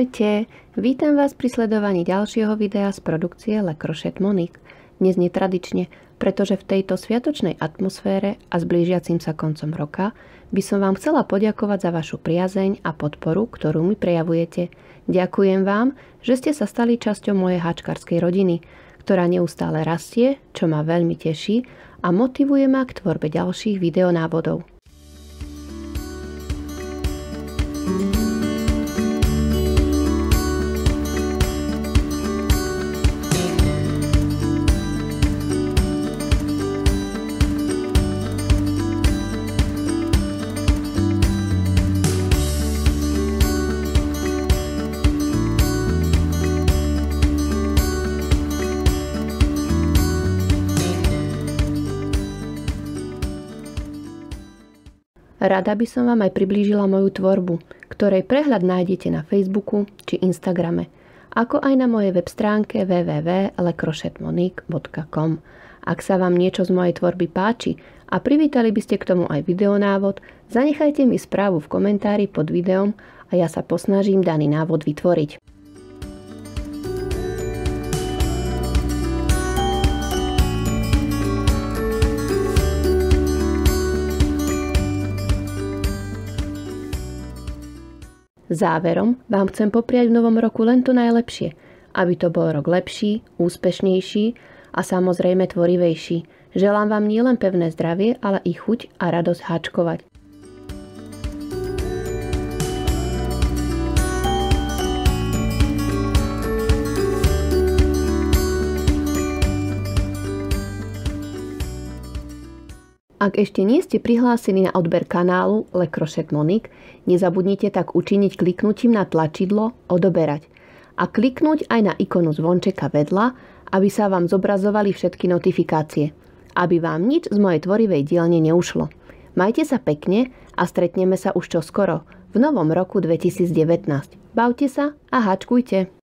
Ahojte, vítam vás pri sledovaní ďalšieho videa z produkcie Le Crochet Monique. Dnes netradične, pretože v tejto sviatočnej atmosfére a s blížiacim sa koncom roka by som vám chcela poďakovať za vašu priazeň a podporu, ktorú mi prejavujete. Ďakujem vám, že ste sa stali časťou mojej háčkarskej rodiny, ktorá neustále rastie, čo ma veľmi teší a motivuje ma k tvorbe ďalších videonávodov. Rada by som vám aj priblížila moju tvorbu, ktorej prehľad nájdete na Facebooku či Instagrame, ako aj na mojej web stránke www.lecrochetmonique.com. Ak sa vám niečo z mojej tvorby páči a privítali by ste k tomu aj videonávod, zanechajte mi správu v komentári pod videom a ja sa posnažím daný návod vytvoriť. Záverom vám chcem popriať v novom roku len to najlepšie, aby to bol rok lepší, úspešnejší a samozrejme tvorivejší. Želám vám nielen pevné zdravie, ale i chuť a radosť háčkovať. Ak ešte nie ste prihlásení na odber kanálu Le Crochet Monique, nezabudnite tak učiniť kliknutím na tlačidlo Odoberať a kliknúť aj na ikonu zvončeka vedľa, aby sa vám zobrazovali všetky notifikácie, aby vám nič z mojej tvorivej dielne neušlo. Majte sa pekne a stretneme sa už čoskoro v novom roku 2019. Bavte sa a háčkujte!